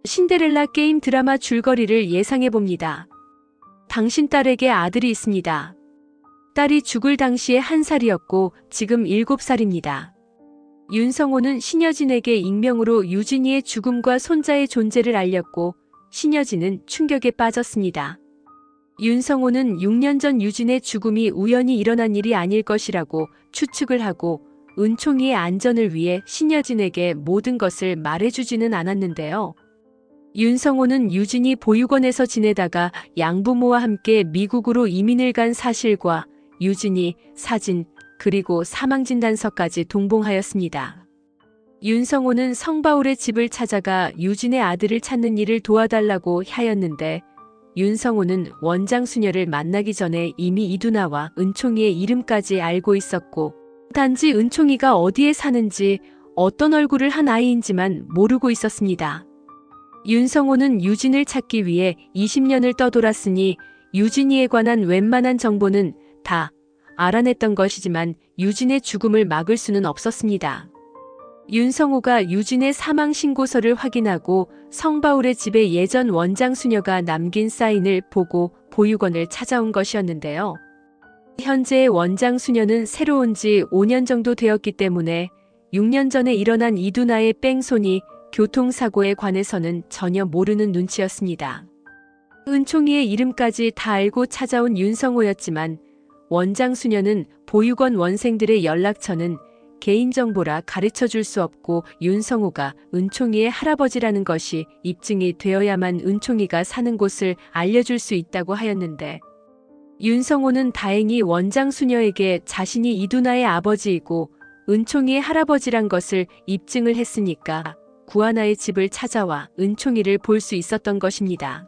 신데렐라 게임 드라마 줄거리를 예상해봅니다. 당신 딸에게 아들이 있습니다. 딸이 죽을 당시에 1살이었고 지금 7살입니다. 윤성호는 신여진에게 익명으로 유진이의 죽음과 손자의 존재를 알렸고 신여진은 충격에 빠졌습니다. 윤성호는 6년 전 유진의 죽음이 우연히 일어난 일이 아닐 것이라고 추측을 하고 은총이의 안전을 위해 신여진에게 모든 것을 말해주지는 않았는데요. 윤성호는 유진이 보육원에서 지내다가 양부모와 함께 미국으로 이민을 간 사실과 유진이 사진 그리고 사망진단서까지 동봉하였습니다. 윤성호는 성바울의 집을 찾아가 유진의 아들을 찾는 일을 도와달라고 하였는데 윤성호는 원장 수녀를 만나기 전에 이미 이두나와 은총이의 이름까지 알고 있었고 단지 은총이가 어디에 사는지 어떤 얼굴을 한 아이인지만 모르고 있었습니다. 윤성호는 유진을 찾기 위해 20년을 떠돌았으니 유진이에 관한 웬만한 정보는 다 알아냈던 것이지만 유진의 죽음을 막을 수는 없었습니다. 윤성호가 유진의 사망 신고서를 확인하고 성바울의 집에 예전 원장 수녀가 남긴 사인을 보고 보육원을 찾아온 것이었는데요. 현재의 원장 수녀는 새로 온 지 5년 정도 되었기 때문에 6년 전에 일어난 이두나의 뺑소니, 교통사고에 관해서는 전혀 모르는 눈치였습니다. 은총이의 이름까지 다 알고 찾아온 윤성호였지만 원장 수녀는 보육원 원생들의 연락처는 개인정보라 가르쳐줄 수 없고 윤성호가 은총이의 할아버지라는 것이 입증이 되어야만 은총이가 사는 곳을 알려줄 수 있다고 하였는데 윤성호는 다행히 원장 수녀에게 자신이 이두나의 아버지이고 은총이의 할아버지란 것을 입증을 했으니까 구하나의 집을 찾아와 은총이를 볼 수 있었던 것입니다.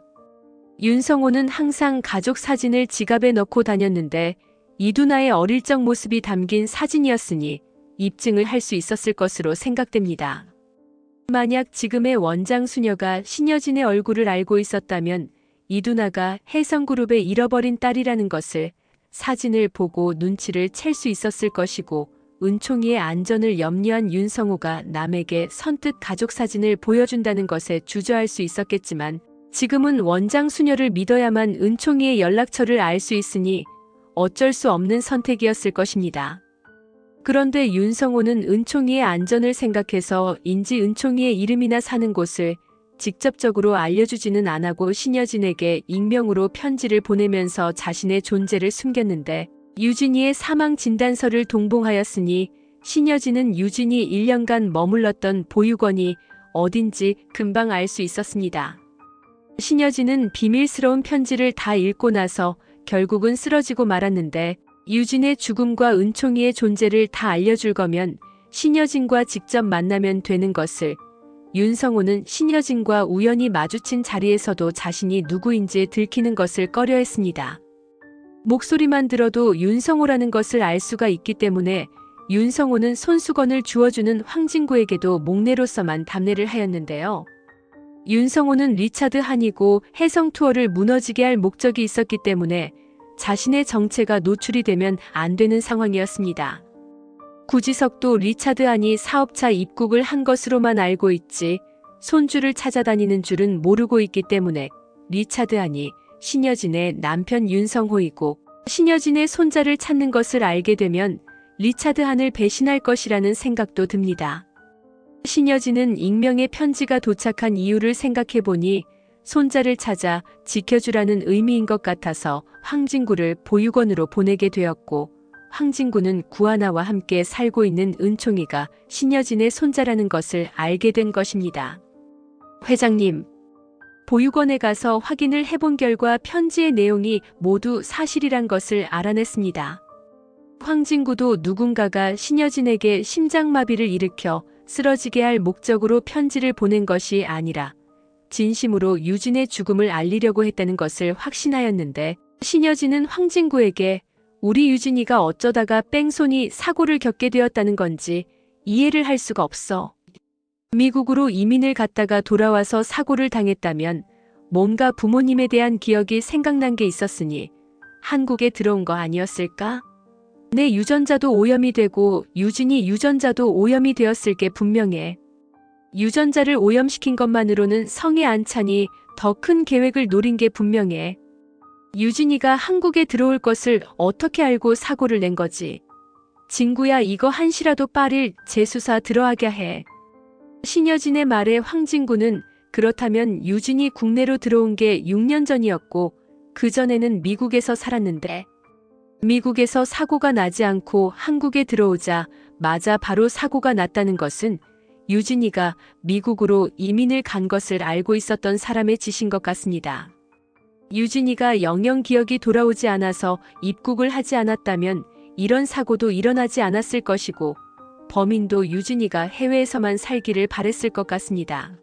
윤성호는 항상 가족 사진을 지갑에 넣고 다녔는데 이두나의 어릴 적 모습이 담긴 사진이었으니 입증을 할 수 있었을 것으로 생각됩니다. 만약 지금의 원장 수녀가 신여진의 얼굴을 알고 있었다면 이두나가 혜성그룹의 잃어버린 딸이라는 것을 사진을 보고 눈치를 챌 수 있었을 것이고 은총이의 안전을 염려한 윤성호가 남에게 선뜻 가족 사진을 보여준다는 것에 주저할 수 있었겠지만 지금은 원장 수녀를 믿어야만 은총이의 연락처를 알 수 있으니 어쩔 수 없는 선택이었을 것입니다. 그런데 윤성호는 은총이의 안전을 생각해서 인지 은총이의 이름이나 사는 곳을 직접적으로 알려주지는 않았고 신여진에게 익명으로 편지를 보내면서 자신의 존재를 숨겼는데 유진이의 사망 진단서를 동봉하였으니 신여진은 유진이 1년간 머물렀던 보육원이 어딘지 금방 알 수 있었습니다. 신여진은 비밀스러운 편지를 다 읽고 나서 결국은 쓰러지고 말았는데 유진의 죽음과 은총이의 존재를 다 알려줄 거면 신여진과 직접 만나면 되는 것을 윤성호는 신여진과 우연히 마주친 자리에서도 자신이 누구인지 들키는 것을 꺼려했습니다. 목소리만 들어도 윤성호라는 것을 알 수가 있기 때문에 윤성호는 손수건을 주워주는 황진구에게도 목례로서만 답례를 하였는데요. 윤성호는 리차드 한이고 해성 투어를 무너지게 할 목적이 있었기 때문에 자신의 정체가 노출이 되면 안 되는 상황이었습니다. 구지석도 리차드 한이 사업차 입국을 한 것으로만 알고 있지 손주를 찾아다니는 줄은 모르고 있기 때문에 리차드 한이 신여진의 남편 윤성호이고 신여진의 손자를 찾는 것을 알게 되면 리차드 한을 배신할 것이라는 생각도 듭니다. 신여진은 익명의 편지가 도착한 이유를 생각해보니 손자를 찾아 지켜주라는 의미인 것 같아서 황진구를 보육원으로 보내게 되었고 황진구는 구하나와 함께 살고 있는 은총이가 신여진의 손자라는 것을 알게 된 것입니다. 회장님, 보육원에 가서 확인을 해본 결과 편지의 내용이 모두 사실이란 것을 알아냈습니다. 황진구도 누군가가 신여진에게 심장마비를 일으켜 쓰러지게 할 목적으로 편지를 보낸 것이 아니라 진심으로 유진의 죽음을 알리려고 했다는 것을 확신하였는데 신여진은 황진구에게 우리 유진이가 어쩌다가 뺑소니 사고를 겪게 되었다는 건지 이해를 할 수가 없어. 미국으로 이민을 갔다가 돌아와서 사고를 당했다면 뭔가 부모님에 대한 기억이 생각난 게 있었으니 한국에 들어온 거 아니었을까? 내 유전자도 오염이 되고 유진이 유전자도 오염이 되었을 게 분명해. 유전자를 오염시킨 것만으로는 성에 안 차니 더 큰 계획을 노린 게 분명해. 유진이가 한국에 들어올 것을 어떻게 알고 사고를 낸 거지. 진구야, 이거 한시라도 빨리 재수사 들어가게 해. 신여진의 말에 황진구는 그렇다면 유진이 국내로 들어온 게 6년 전이었고 그전에는 미국에서 살았는데 미국에서 사고가 나지 않고 한국에 들어오자마자 바로 사고가 났다는 것은 유진이가 미국으로 이민을 간 것을 알고 있었던 사람의 짓인 것 같습니다. 유진이가 영영 기억이 돌아오지 않아서 입국을 하지 않았다면 이런 사고도 일어나지 않았을 것이고 범인도 유진이가 해외에서만 살기를 바랬을 것 같습니다.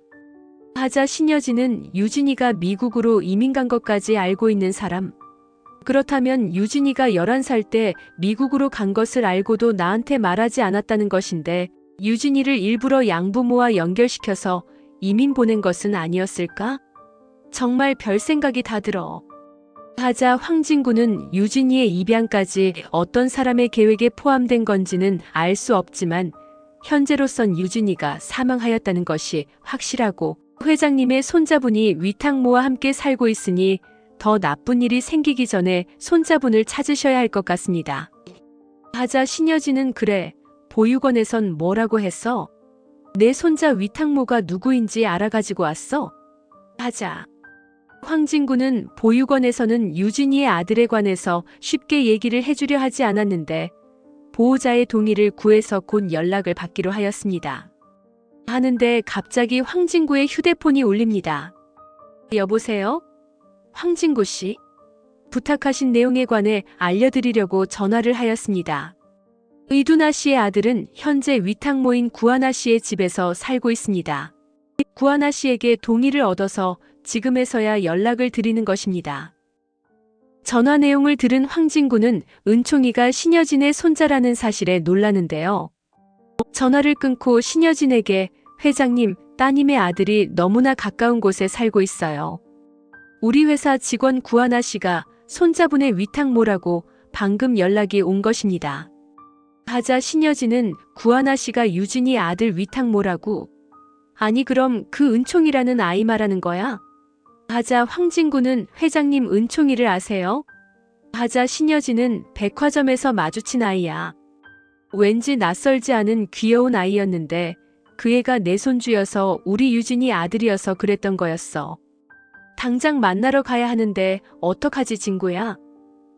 하자 신여진은 유진이가 미국으로 이민 간 것까지 알고 있는 사람. 그렇다면 유진이가 11살 때 미국으로 간 것을 알고도 나한테 말하지 않았다는 것인데 유진이를 일부러 양부모와 연결시켜서 이민 보낸 것은 아니었을까? 정말 별 생각이 다 들어. 하자 황진구는 유진이의 입양까지 어떤 사람의 계획에 포함된 건지는 알 수 없지만 현재로선 유진이가 사망하였다는 것이 확실하고 회장님의 손자분이 위탁모와 함께 살고 있으니 더 나쁜 일이 생기기 전에 손자분을 찾으셔야 할 것 같습니다. 하자 신여진은 그래, 보육원에선 뭐라고 했어? 내 손자 위탁모가 누구인지 알아가지고 왔어? 하자. 황진구는 보육원에서는 유진이의 아들에 관해서 쉽게 얘기를 해주려 하지 않았는데 보호자의 동의를 구해서 곧 연락을 받기로 하였습니다. 하는데 갑자기 황진구의 휴대폰이 울립니다. 여보세요? 황진구 씨? 부탁하신 내용에 관해 알려드리려고 전화를 하였습니다. 의두나 씨의 아들은 현재 위탁모인 구하나 씨의 집에서 살고 있습니다. 구하나 씨에게 동의를 얻어서 지금에서야 연락을 드리는 것입니다. 전화 내용을 들은 황진구는 은총이가 신여진의 손자라는 사실에 놀라는데요. 전화를 끊고 신여진에게 회장님, 따님의 아들이 너무나 가까운 곳에 살고 있어요. 우리 회사 직원 구하나 씨가 손자분의 위탁모라고 방금 연락이 온 것입니다. 하자 신여진은 구하나 씨가 유진이 아들 위탁모라고? 아니 그럼 그 은총이라는 아이 말하는 거야? 하자 황진구는 회장님 은총이를 아세요? 하자 신여진은 백화점에서 마주친 아이야. 왠지 낯설지 않은 귀여운 아이였는데 그 애가 내 손주여서 우리 유진이 아들이어서 그랬던 거였어. 당장 만나러 가야 하는데 어떡하지 진구야?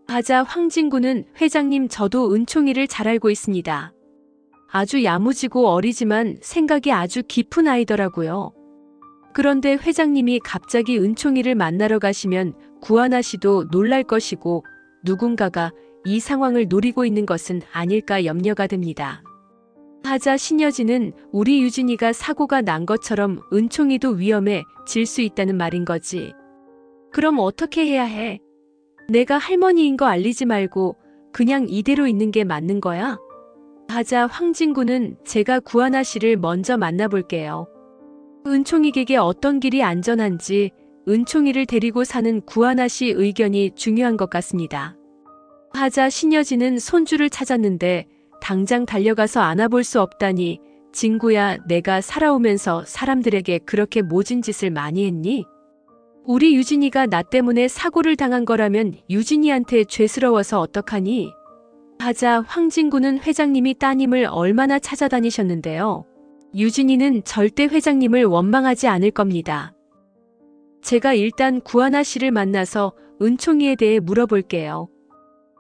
하자 황진구는 회장님 저도 은총이를 잘 알고 있습니다. 아주 야무지고 어리지만 생각이 아주 깊은 아이더라고요. 그런데 회장님이 갑자기 은총이를 만나러 가시면 구하나 씨도 놀랄 것이고 누군가가 이 상황을 노리고 있는 것은 아닐까 염려가 됩니다. 하자 신여진은 우리 유진이가 사고가 난 것처럼 은총이도 위험해질 수 있다는 말인 거지. 그럼 어떻게 해야 해? 내가 할머니인 거 알리지 말고 그냥 이대로 있는 게 맞는 거야? 하자 황진구는 제가 구하나 씨를 먼저 만나볼게요. 은총이에게 어떤 길이 안전한지 은총이를 데리고 사는 구하나 씨 의견이 중요한 것 같습니다. 하자 신여진은 손주를 찾았는데 당장 달려가서 안아볼 수 없다니 진구야 내가 살아오면서 사람들에게 그렇게 모진 짓을 많이 했니? 우리 유진이가 나 때문에 사고를 당한 거라면 유진이한테 죄스러워서 어떡하니? 하자 황진구는 회장님이 따님을 얼마나 찾아다니셨는데요. 유진이는 절대 회장님을 원망하지 않을 겁니다. 제가 일단 구하나 씨를 만나서 은총이에 대해 물어볼게요.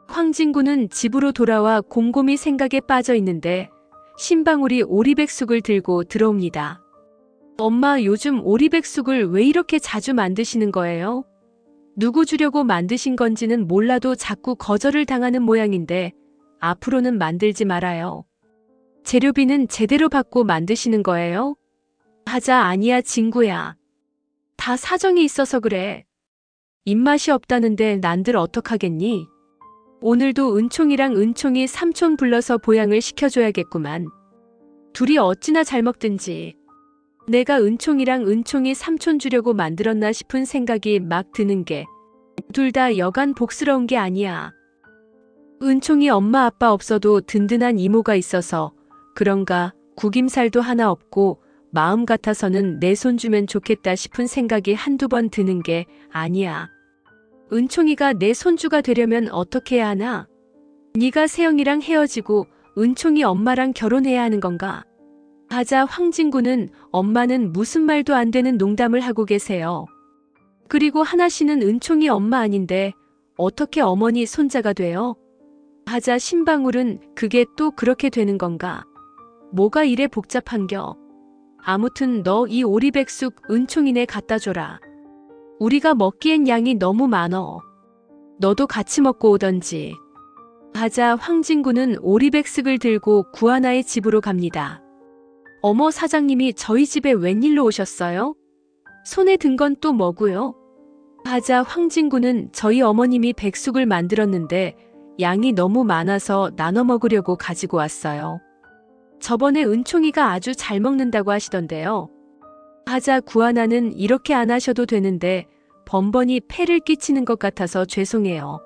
황진구는 집으로 돌아와 곰곰이 생각에 빠져 있는데 신방울이 오리백숙을 들고 들어옵니다. 엄마 요즘 오리백숙을 왜 이렇게 자주 만드시는 거예요? 누구 주려고 만드신 건지는 몰라도 자꾸 거절을 당하는 모양인데 앞으로는 만들지 말아요. 재료비는 제대로 받고 만드시는 거예요? 하자 아니야 진구야. 다 사정이 있어서 그래. 입맛이 없다는데 난들 어떡하겠니? 오늘도 은총이랑 은총이 삼촌 불러서 보양을 시켜줘야겠구만. 둘이 어찌나 잘 먹든지. 내가 은총이랑 은총이 삼촌 주려고 만들었나 싶은 생각이 막 드는 게 둘 다 여간 복스러운 게 아니야. 은총이 엄마 아빠 없어도 든든한 이모가 있어서 그런가 구김살도 하나 없고 마음 같아서는 내 손 주면 좋겠다 싶은 생각이 한두 번 드는 게 아니야. 은총이가 내 손주가 되려면 어떻게 해야 하나? 네가 세영이랑 헤어지고 은총이 엄마랑 결혼해야 하는 건가? 하자 황진구는 엄마는 무슨 말도 안 되는 농담을 하고 계세요. 그리고 하나 씨는 은총이 엄마 아닌데 어떻게 어머니 손자가 돼요? 하자 신방울은 그게 또 그렇게 되는 건가? 뭐가 이래 복잡한겨? 아무튼 너 이 오리백숙 은총이네 갖다 줘라. 우리가 먹기엔 양이 너무 많어. 너도 같이 먹고 오던지. 하자 황진구는 오리백숙을 들고 구하나의 집으로 갑니다. 어머 사장님이 저희 집에 웬일로 오셨어요? 손에 든 건 또 뭐고요? 하자 황진구는 저희 어머님이 백숙을 만들었는데 양이 너무 많아서 나눠 먹으려고 가지고 왔어요. 저번에 은총이가 아주 잘 먹는다고 하시던데요. 하자 구하나는 이렇게 안 하셔도 되는데 번번이 폐를 끼치는 것 같아서 죄송해요.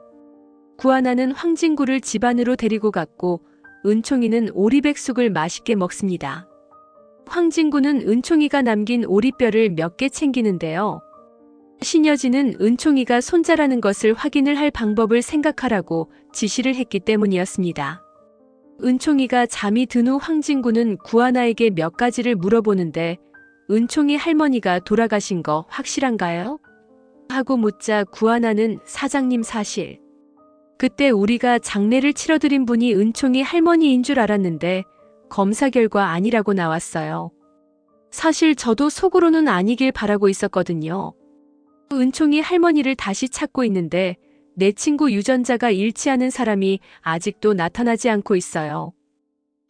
구하나는 황진구를 집 안으로 데리고 갔고 은총이는 오리백숙을 맛있게 먹습니다. 황진구는 은총이가 남긴 오리뼈를 몇 개 챙기는데요. 신여진은 은총이가 손자라는 것을 확인을 할 방법을 생각하라고 지시를 했기 때문이었습니다. 은총이가 잠이 든 후 황진구는 구하나에게 몇 가지를 물어보는데 은총이 할머니가 돌아가신 거 확실한가요? 하고 묻자 구하나는 사장님 사실. 그때 우리가 장례를 치러드린 분이 은총이 할머니인 줄 알았는데 검사 결과 아니라고 나왔어요. 사실 저도 속으로는 아니길 바라고 있었거든요. 은총이 할머니를 다시 찾고 있는데 내 친구 유전자가 일치하는 사람이 아직도 나타나지 않고 있어요.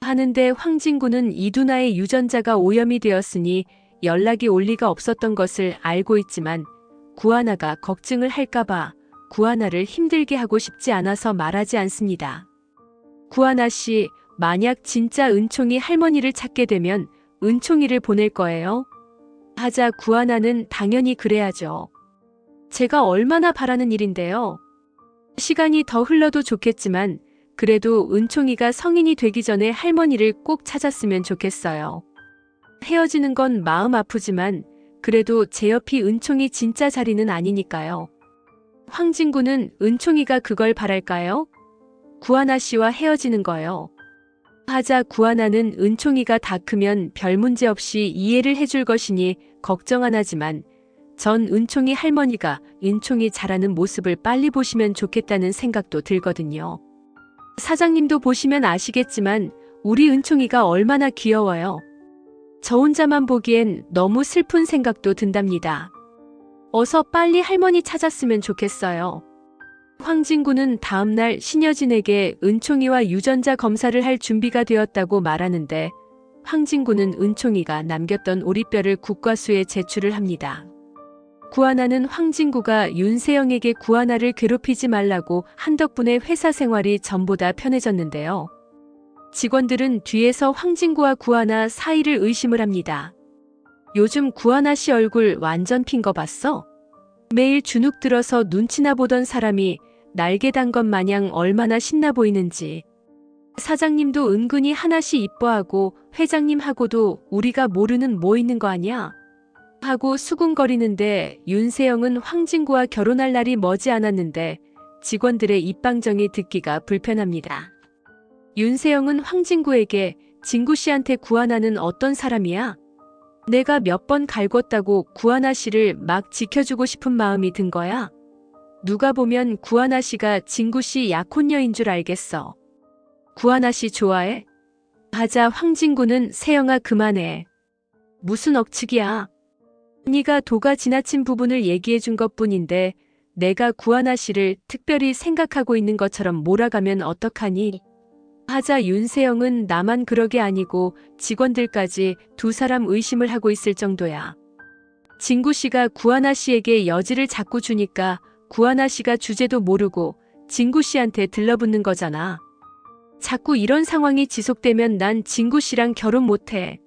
하는데 황진구는 이두나의 유전자가 오염이 되었으니 연락이 올 리가 없었던 것을 알고 있지만 구하나가 걱정을 할까봐 구하나를 힘들게 하고 싶지 않아서 말하지 않습니다. 구하나 씨, 만약 진짜 은총이 할머니를 찾게 되면 은총이를 보낼 거예요? 하자 구하나는 당연히 그래야죠. 제가 얼마나 바라는 일인데요. 시간이 더 흘러도 좋겠지만 그래도 은총이가 성인이 되기 전에 할머니를 꼭 찾았으면 좋겠어요. 헤어지는 건 마음 아프지만 그래도 제 옆이 은총이 진짜 자리는 아니니까요. 황진구는 은총이가 그걸 바랄까요? 구하나 씨와 헤어지는 거요. 하자 구하나는 은총이가 다 크면 별 문제 없이 이해를 해줄 것이니 걱정 안 하지만 전 은총이 할머니가 은총이 자라는 모습을 빨리 보시면 좋겠다는 생각도 들거든요. 사장님도 보시면 아시겠지만 우리 은총이가 얼마나 귀여워요. 저 혼자만 보기엔 너무 슬픈 생각도 든답니다. 어서 빨리 할머니 찾았으면 좋겠어요. 황진구는 다음날 신여진에게 은총이와 유전자 검사를 할 준비가 되었다고 말하는데 황진구는 은총이가 남겼던 오리뼈를 국과수에 제출을 합니다. 구하나는 황진구가 윤세영에게 구하나를 괴롭히지 말라고 한 덕분에 회사 생활이 전보다 편해졌는데요. 직원들은 뒤에서 황진구와 구하나 사이를 의심을 합니다. 요즘 구하나 씨 얼굴 완전 핀 거 봤어? 매일 주눅 들어서 눈치나 보던 사람이 날개 단 것 마냥 얼마나 신나 보이는지. 사장님도 은근히 하나씩 이뻐하고 회장님하고도 우리가 모르는 뭐 있는 거 아니야? 하고 수군거리는데 윤세영은 황진구와 결혼할 날이 머지않았는데 직원들의 입방정이 듣기가 불편합니다. 윤세영은 황진구에게 진구 씨한테 구하나는 어떤 사람이야? 내가 몇 번 갈궜다고 구하나 씨를 막 지켜주고 싶은 마음이 든 거야? 누가 보면 구하나 씨가 진구 씨 약혼녀인 줄 알겠어. 구하나 씨 좋아해? 하자 황진구는 세영아 그만해. 무슨 억측이야. 네가 도가 지나친 부분을 얘기해 준 것뿐인데 내가 구하나 씨를 특별히 생각하고 있는 것처럼 몰아가면 어떡하니? 하자 윤세영은 나만 그러게 아니고 직원들까지 두 사람 의심을 하고 있을 정도야. 진구 씨가 구하나 씨에게 여지를 자꾸 주니까 구하나 씨가 주제도 모르고 진구 씨한테 들러붙는 거잖아. 자꾸 이런 상황이 지속되면 난 진구 씨랑 결혼 못해.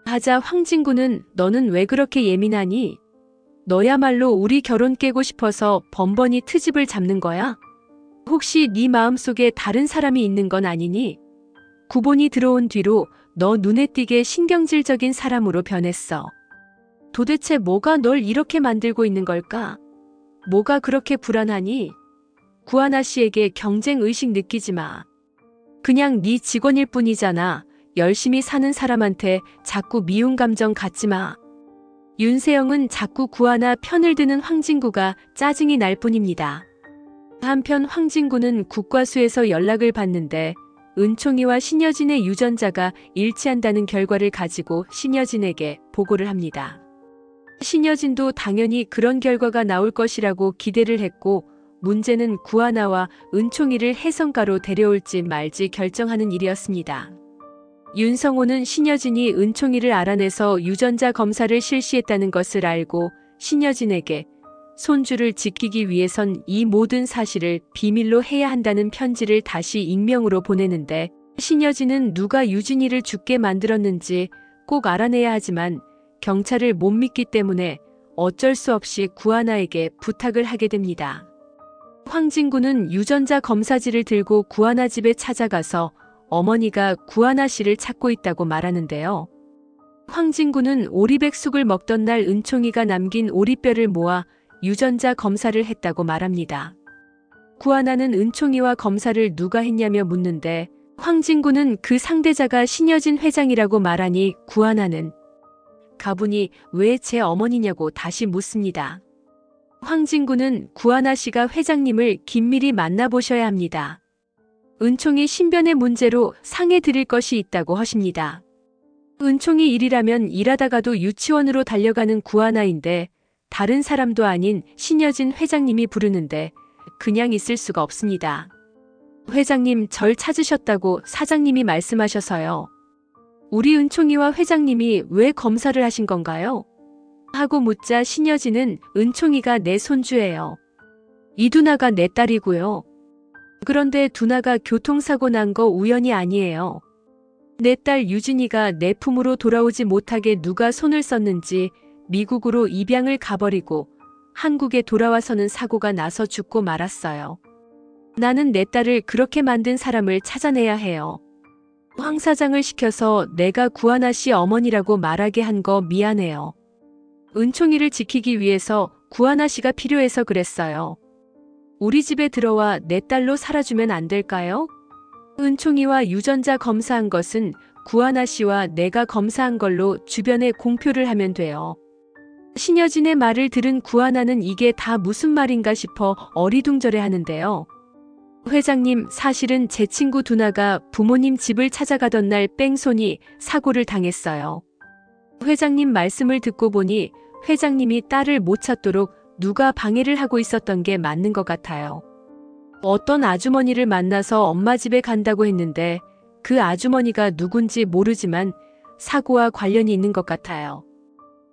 하자 황진구는 너는 왜 그렇게 예민하니? 너야말로 우리 결혼 깨고 싶어서 번번이 트집을 잡는 거야? 혹시 네 마음속에 다른 사람이 있는 건 아니니? 구본이 들어온 뒤로 너 눈에 띄게 신경질적인 사람으로 변했어. 도대체 뭐가 널 이렇게 만들고 있는 걸까? 뭐가 그렇게 불안하니? 구하나 씨에게 경쟁 의식 느끼지 마. 그냥 네 직원일 뿐이잖아. 열심히 사는 사람한테 자꾸 미운 감정 갖지 마. 윤세영은 자꾸 구하나 편을 드는 황진구가 짜증이 날 뿐입니다. 한편 황진구는 국과수에서 연락을 받는데 은총이와 신여진의 유전자가 일치한다는 결과를 가지고 신여진에게 보고를 합니다. 신여진도 당연히 그런 결과가 나올 것이라고 기대를 했고 문제는 구하나와 은총이를 해성가로 데려올지 말지 결정하는 일이었습니다. 윤성호는 신여진이 은총이를 알아내서 유전자 검사를 실시했다는 것을 알고 신여진에게 손주를 지키기 위해선 이 모든 사실을 비밀로 해야 한다는 편지를 다시 익명으로 보내는데 신여진은 누가 유진이를 죽게 만들었는지 꼭 알아내야 하지만 경찰을 못 믿기 때문에 어쩔 수 없이 구하나에게 부탁을 하게 됩니다. 황진구는 유전자 검사지를 들고 구하나 집에 찾아가서 어머니가 구하나 씨를 찾고 있다고 말하는데요. 황진구는 오리백숙을 먹던 날 은총이가 남긴 오리뼈를 모아 유전자 검사를 했다고 말합니다. 구하나는 은총이와 검사를 누가 했냐며 묻는데 황진구는 그 상대자가 신여진 회장이라고 말하니 구하나는 가분이 왜 제 어머니냐고 다시 묻습니다. 황진구는 구하나 씨가 회장님을 긴밀히 만나보셔야 합니다. 은총이 신변의 문제로 상해 드릴 것이 있다고 하십니다. 은총이 일이라면 일하다가도 유치원으로 달려가는 구하나인데 다른 사람도 아닌 신여진 회장님이 부르는데 그냥 있을 수가 없습니다. 회장님 절 찾으셨다고 사장님이 말씀하셔서요. 우리 은총이와 회장님이 왜 검사를 하신 건가요? 하고 묻자 신여진은 은총이가 내 손주예요. 이두나가 내 딸이고요. 그런데 두나가 교통사고 난 거 우연이 아니에요. 내 딸 유진이가 내 품으로 돌아오지 못하게 누가 손을 썼는지 미국으로 입양을 가버리고 한국에 돌아와서는 사고가 나서 죽고 말았어요. 나는 내 딸을 그렇게 만든 사람을 찾아내야 해요. 황 사장을 시켜서 내가 구하나 씨 어머니라고 말하게 한 거 미안해요. 은총이를 지키기 위해서 구하나 씨가 필요해서 그랬어요. 우리 집에 들어와 내 딸로 살아주면 안 될까요? 은총이와 유전자 검사한 것은 구하나 씨와 내가 검사한 걸로 주변에 공표를 하면 돼요. 신여진의 말을 들은 구하나는 이게 다 무슨 말인가 싶어 어리둥절해 하는데요. 회장님, 사실은 제 친구 두나가 부모님 집을 찾아가던 날 뺑소니 사고를 당했어요. 회장님 말씀을 듣고 보니 회장님이 딸을 못 찾도록 누가 방해를 하고 있었던 게 맞는 것 같아요. 어떤 아주머니를 만나서 엄마 집에 간다고 했는데 그 아주머니가 누군지 모르지만 사고와 관련이 있는 것 같아요.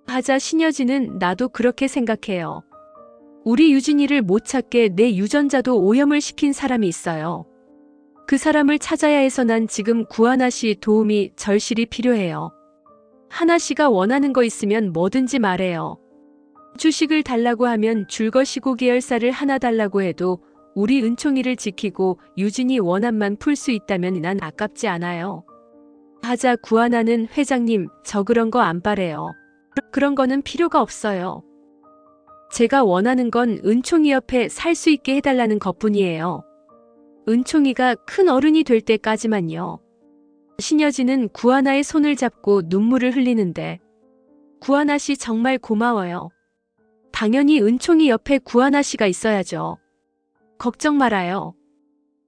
하자 신여진은 나도 그렇게 생각해요. 우리 유진이를 못 찾게 내 유전자도 오염을 시킨 사람이 있어요. 그 사람을 찾아야 해서 난 지금 구하나 씨 도움이 절실히 필요해요. 하나 씨가 원하는 거 있으면 뭐든지 말해요. 주식을 달라고 하면 줄 것이고 계열사를 하나 달라고 해도 우리 은총이를 지키고 유진이 원한만 풀 수 있다면 난 아깝지 않아요. 하자 구하나는 회장님, 저 그런 거 안 바래요. 그런 거는 필요가 없어요. 제가 원하는 건 은총이 옆에 살 수 있게 해달라는 것뿐이에요. 은총이가 큰 어른이 될 때까지만요. 신여진은 구하나의 손을 잡고 눈물을 흘리는데 구하나 씨 정말 고마워요. 당연히 은총이 옆에 구하나 씨가 있어야죠. 걱정 말아요.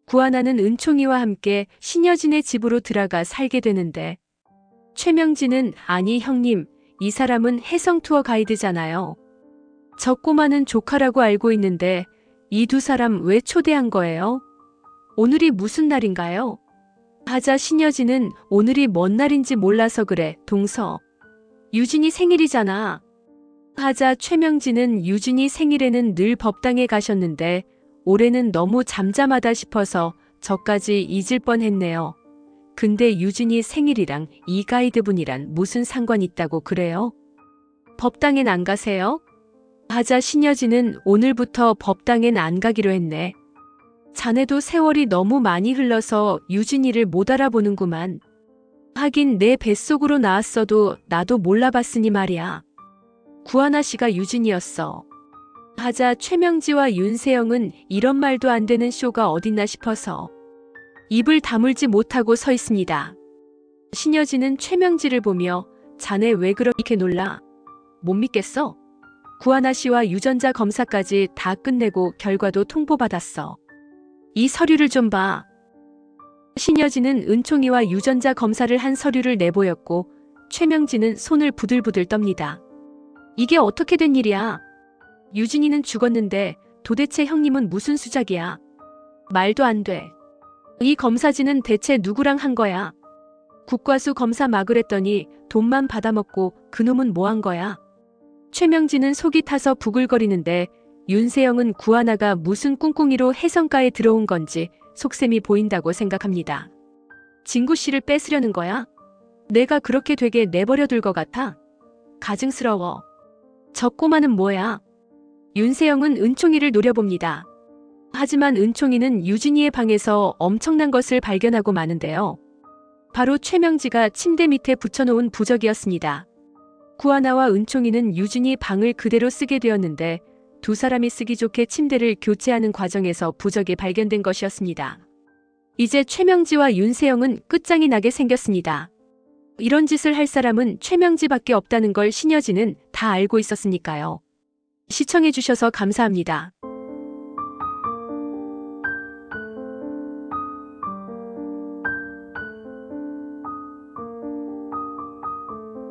구하나는 은총이와 함께 신여진의 집으로 들어가 살게 되는데 최명진은 아니 형님, 이 사람은 해성 투어 가이드잖아요. 저 꼬마는 조카라고 알고 있는데 이 두 사람 왜 초대한 거예요? 오늘이 무슨 날인가요? 하자 신여진은 오늘이 뭔 날인지 몰라서 그래, 동서. 유진이 생일이잖아. 하자 최명진은 유진이 생일에는 늘 법당에 가셨는데 올해는 너무 잠잠하다 싶어서 저까지 잊을 뻔했네요. 근데 유진이 생일이랑 이 가이드분이란 무슨 상관 있다고 그래요? 법당엔 안 가세요? 하자 신여진은 오늘부터 법당엔 안 가기로 했네. 자네도 세월이 너무 많이 흘러서 유진이를 못 알아보는구만. 하긴 내 뱃속으로 나왔어도 나도 몰라봤으니 말이야. 구하나 씨가 유진이었어. 하자 최명지와 윤세영은 이런 말도 안 되는 쇼가 어딨나 싶어서 입을 다물지 못하고 서 있습니다. 신여진은 최명지를 보며 자네 왜 그렇게 놀라? 못 믿겠어? 구하나 씨와 유전자 검사까지 다 끝내고 결과도 통보받았어. 이 서류를 좀 봐. 신여진은 은총이와 유전자 검사를 한 서류를 내보였고 최명지는 손을 부들부들 떱니다. 이게 어떻게 된 일이야? 유진이는 죽었는데 도대체 형님은 무슨 수작이야? 말도 안 돼. 이 검사진은 대체 누구랑 한 거야? 국과수 검사 막으랬더니 돈만 받아먹고 그놈은 뭐 한 거야? 최명진은 속이 타서 부글거리는데 윤세영은 구하나가 무슨 꿍꿍이로 해성가에 들어온 건지 속셈이 보인다고 생각합니다. 진구 씨를 뺏으려는 거야? 내가 그렇게 되게 내버려둘 것 같아? 가증스러워. 저 꼬마는 뭐야? 윤세영은 은총이를 노려봅니다. 하지만 은총이는 유진이의 방에서 엄청난 것을 발견하고 마는데요. 바로 최명지가 침대 밑에 붙여놓은 부적이었습니다. 구하나와 은총이는 유진이 방을 그대로 쓰게 되었는데 두 사람이 쓰기 좋게 침대를 교체하는 과정에서 부적이 발견된 것이었습니다. 이제 최명지와 윤세영은 끝장이 나게 생겼습니다. 이런 짓을 할 사람은 최명지밖에 없다는 걸 신여진은 다 알고 있었으니까요. 시청해주셔서 감사합니다.